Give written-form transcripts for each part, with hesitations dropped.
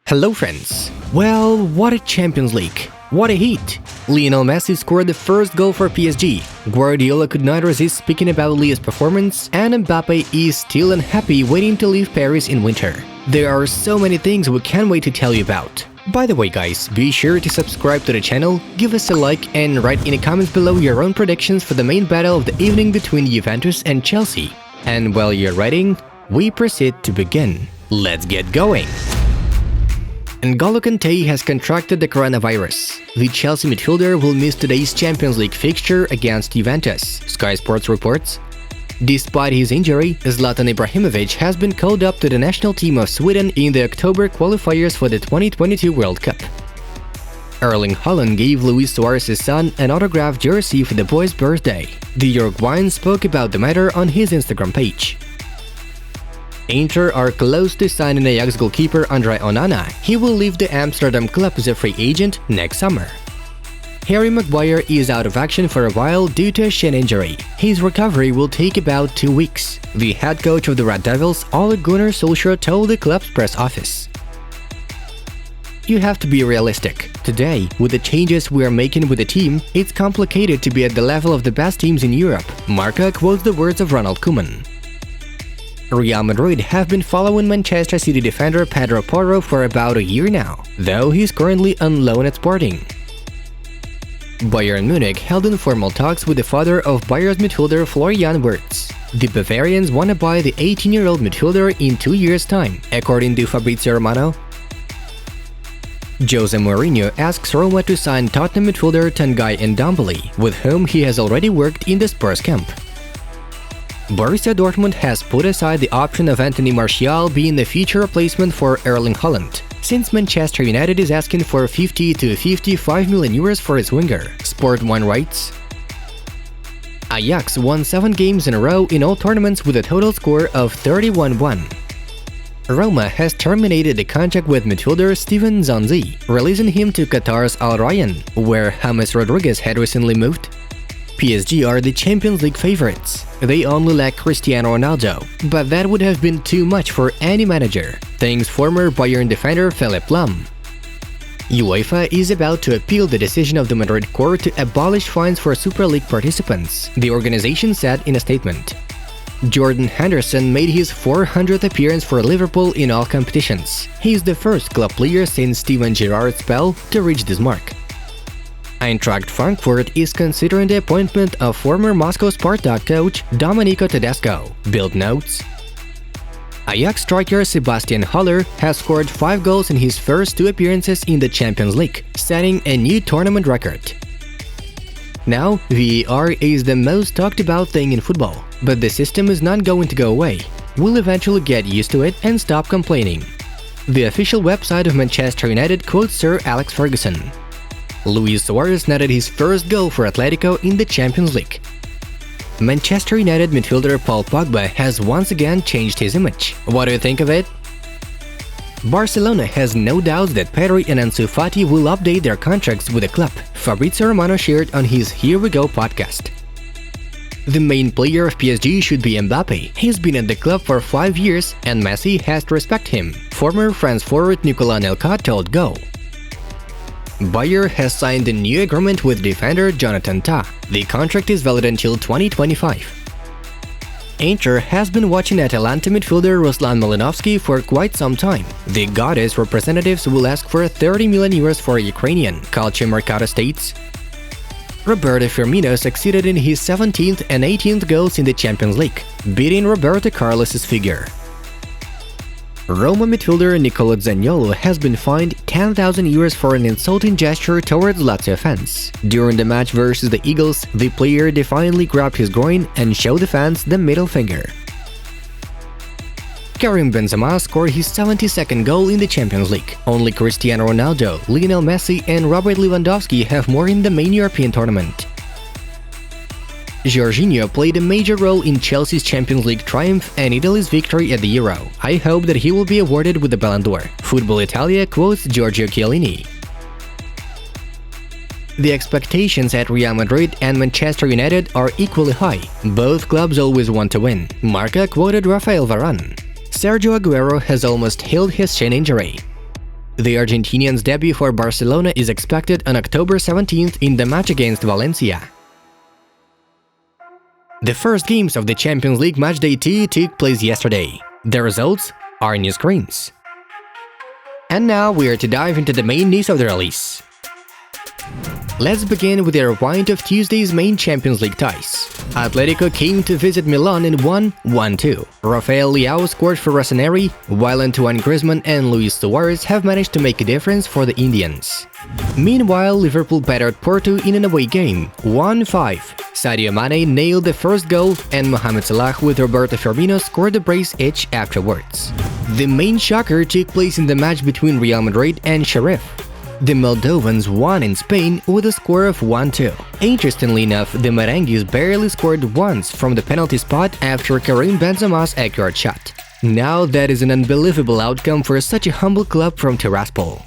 Hello friends! Well, what a Champions League! What a heat! Lionel Messi scored the first goal for PSG, Guardiola could not resist speaking about Leao's performance, and Mbappe is still unhappy waiting to leave Paris in winter. There are so many things we can't wait to tell you about. By the way guys, be sure to subscribe to the channel, give us a like and write in the comments below your own predictions for the main battle of the evening between Juventus and Chelsea. And while you're writing, we proceed to begin. Let's get going! N'Golo Kanté has contracted the coronavirus. The Chelsea midfielder will miss today's Champions League fixture against Juventus, Sky Sports reports. Despite his injury, Zlatan Ibrahimovic has been called up to the national team of Sweden in the October qualifiers for the 2022 World Cup. Erling Haaland gave Luis Suarez's son an autographed jersey for the boy's birthday. The Uruguayan spoke about the matter on his Instagram page. Inter are close to signing Ajax goalkeeper Andre Onana. He will leave the Amsterdam club as a free agent next summer. Harry Maguire is out of action for a while due to a shin injury. His recovery will take about 2 weeks. The head coach of the Red Devils, Ole Gunnar Solskjaer, told the club's press office. You have to be realistic. Today, with the changes we are making with the team, it's complicated to be at the level of the best teams in Europe. Marca quotes the words of Ronald Koeman. Real Madrid have been following Manchester City defender Pedro Porro for about a year now, though he's currently on loan at Sporting. Bayern Munich held informal talks with the father of Bayern's midfielder Florian Wirtz. The Bavarians want to buy the 18-year-old midfielder in 2 years' time, according to Fabrizio Romano. Jose Mourinho asks Roma to sign Tottenham midfielder Tanguy Ndombele, with whom he has already worked in the Spurs camp. Borussia Dortmund has put aside the option of Anthony Martial being the future replacement for Erling Haaland, since Manchester United is asking for 50 to 55 million euros for its winger, Sport1 writes. Ajax won 7 games in a row in all tournaments with a total score of 31-1. Roma has terminated the contract with midfielder Steven Zonzi, releasing him to Qatar's Al Rayyan, where James Rodriguez had recently moved. PSG are the Champions League favorites. They only lack Cristiano Ronaldo, but that would have been too much for any manager, thanks former Bayern defender Philipp Lahm. UEFA is about to appeal the decision of the Madrid court to abolish fines for Super League participants, the organization said in a statement. Jordan Henderson made his 400th appearance for Liverpool in all competitions. He is the first club player since Steven Gerrard's spell to reach this mark. Eintracht Frankfurt is considering the appointment of former Moscow Spartak coach Domenico Tedesco, Bild notes. Ajax striker Sebastian Haller has scored 5 goals in his first 2 appearances in the Champions League, setting a new tournament record. Now, VAR is the most talked about thing in football, but the system is not going to go away. We'll eventually get used to it and stop complaining. The official website of Manchester United quotes Sir Alex Ferguson. Luis Suarez netted his first goal for Atletico in the Champions League. Manchester United midfielder Paul Pogba has once again changed his image. What do you think of it? Barcelona has no doubts that Pedri and Ansu Fati will update their contracts with the club, Fabrizio Romano shared on his Here We Go podcast. The main player of PSG should be Mbappe. He's been at the club for 5 years and Messi has to respect him, former France forward Nicolas Anelka told Go. Bayer has signed a new agreement with defender Jonathan Tah. The contract is valid until 2025. Inter has been watching Atalanta midfielder Ruslan Malinovsky for quite some time. The Goddess representatives will ask for 30 million euros for a Ukrainian, Calcio Mercato states. Roberto Firmino succeeded in his 17th and 18th goals in the Champions League, beating Roberto Carlos's figure. Roma midfielder Nicolo Zaniolo has been fined 10,000 euros for an insulting gesture towards Lazio fans. During the match versus the Eagles, the player defiantly grabbed his groin and showed the fans the middle finger. Karim Benzema scored his 72nd goal in the Champions League. Only Cristiano Ronaldo, Lionel Messi and Robert Lewandowski have more in the main European tournament. Jorginho played a major role in Chelsea's Champions League triumph and Italy's victory at the Euro. I hope that he will be awarded with the Ballon d'Or. Football Italia quotes Giorgio Chiellini. The expectations at Real Madrid and Manchester United are equally high. Both clubs always want to win. Marca quoted Rafael Varane. Sergio Aguero has almost healed his shin injury. The Argentinian's debut for Barcelona is expected on October 17th in the match against Valencia. The first games of the Champions League Matchday 2 took place yesterday. The results are on your screens. And now we are to dive into the main news of the release. Let's begin with the rewind of Tuesday's main Champions League ties. Atletico came to visit Milan and won 1-2. Rafael Leao scored for Rossoneri, while Antoine, Griezmann and Luis Suarez have managed to make a difference for the Indians. Meanwhile, Liverpool battered Porto in an away game, 1-5. Sadio Mane nailed the first goal and Mohamed Salah with Roberto Firmino scored the brace each afterwards. The main shocker took place in the match between Real Madrid and Sheriff. The Moldovans won in Spain with a score of 1-2. Interestingly enough, the Meringues barely scored once from the penalty spot after Karim Benzema's accurate shot. Now that is an unbelievable outcome for such a humble club from Tiraspol.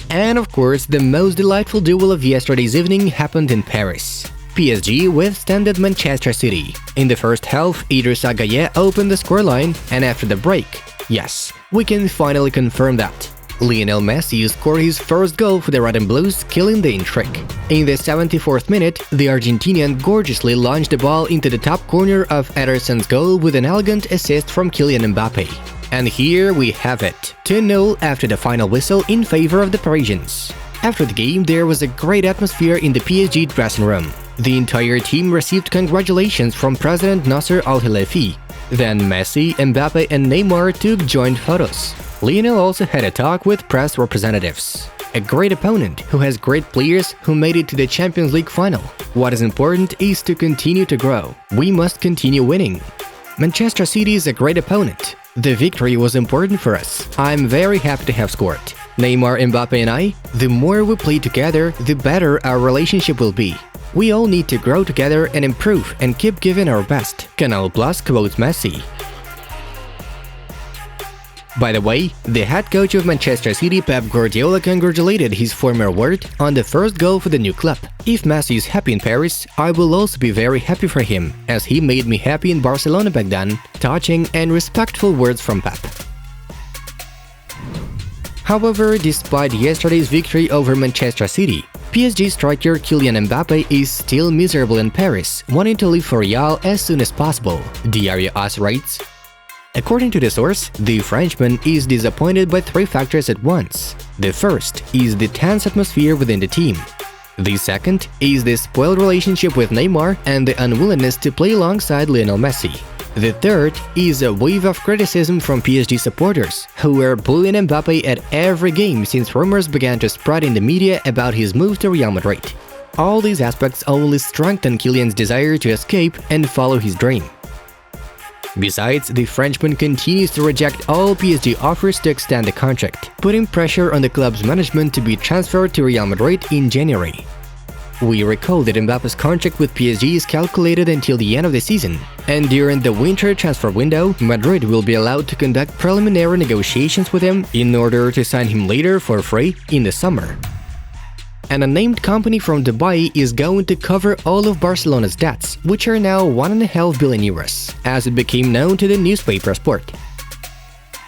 And of course, the most delightful duel of yesterday's evening happened in Paris. PSG withstood Manchester City. In the first half, Idrissa Gueye opened the scoreline, and after the break, yes, we can finally confirm that Lionel Messi scored his first goal for the Red and Blues, killing the intrigue. In the 74th minute, the Argentinian gorgeously launched the ball into the top corner of Ederson's goal with an elegant assist from Kylian Mbappe. And here we have it, 2-0 after the final whistle in favor of the Parisians. After the game, there was a great atmosphere in the PSG dressing room. The entire team received congratulations from President Nasser Al-Khelaifi. Then Messi, Mbappe and Neymar took joint photos. Lionel also had a talk with press representatives. A great opponent who has great players who made it to the Champions League final. What is important is to continue to grow. We must continue winning. Manchester City is a great opponent. The victory was important for us. I'm very happy to have scored. Neymar, Mbappe and I, the more we play together, the better our relationship will be. We all need to grow together and improve and keep giving our best. Canal Plus quotes Messi. By the way, the head coach of Manchester City, Pep Guardiola, congratulated his former ward on the first goal for the new club. If Messi is happy in Paris, I will also be very happy for him, as he made me happy in Barcelona back then. Touching and respectful words from Pep. However, despite yesterday's victory over Manchester City, PSG striker Kylian Mbappe is still miserable in Paris, wanting to leave for Real as soon as possible, Diario AS writes. According to the source, the Frenchman is disappointed by three factors at once. The first is the tense atmosphere within the team. The second is the spoiled relationship with Neymar and the unwillingness to play alongside Lionel Messi. The third is a wave of criticism from PSG supporters, who were booing Mbappe at every game since rumors began to spread in the media about his move to Real Madrid. All these aspects only strengthen Kylian's desire to escape and follow his dream. Besides, the Frenchman continues to reject all PSG offers to extend the contract, putting pressure on the club's management to be transferred to Real Madrid in January. We recall that Mbappe's contract with PSG is calculated until the end of the season, and during the winter transfer window, Madrid will be allowed to conduct preliminary negotiations with him in order to sign him later for free in the summer. An unnamed company from Dubai is going to cover all of Barcelona's debts, which are now 1.5 billion euros, as it became known to the newspaper Sport.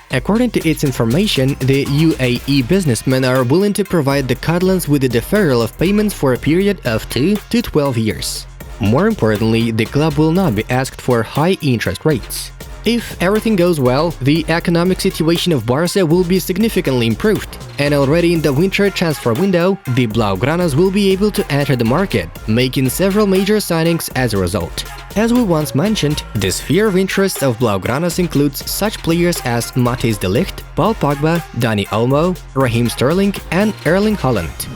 According to its information, the UAE businessmen are willing to provide the Catalans with a deferral of payments for a period of 2 to 12 years. More importantly, the club will not be asked for high interest rates. If everything goes well, the economic situation of Barca will be significantly improved, and already in the winter transfer window, the Blaugranas will be able to enter the market, making several major signings as a result. As we once mentioned, the sphere of interest of Blaugranas includes such players as Matthijs de Ligt, Paul Pogba, Dani Olmo, Raheem Sterling and Erling Haaland.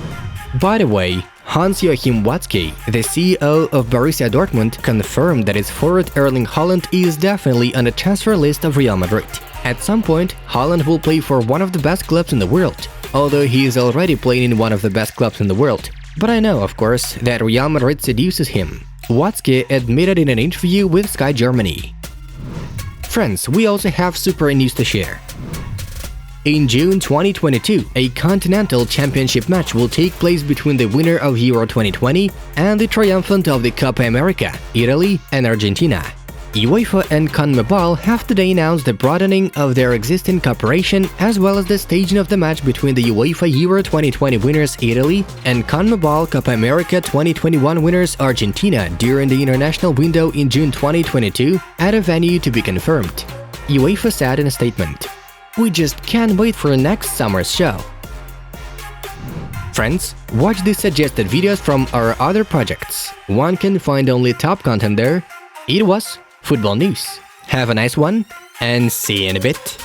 By the way, Hans-Joachim Watzke, the CEO of Borussia Dortmund, confirmed that its forward Erling Haaland is definitely on the transfer list of Real Madrid. At some point, Haaland will play for one of the best clubs in the world, although he is already playing in one of the best clubs in the world. But I know, of course, that Real Madrid seduces him. Watzke admitted in an interview with Sky Germany. Friends, we also have super news to share. In June 2022, a continental championship match will take place between the winner of Euro 2020 and the triumphant of the Copa America, Italy and Argentina. UEFA and CONMEBOL have today announced the broadening of their existing cooperation as well as the staging of the match between the UEFA Euro 2020 winners Italy and CONMEBOL Copa America 2021 winners Argentina during the international window in June 2022 at a venue to be confirmed. UEFA said in a statement, "We just can't wait for next summer's show." Friends, watch the suggested videos from our other projects. One can find only top content there. It was Football News. Have a nice one, and see you in a bit.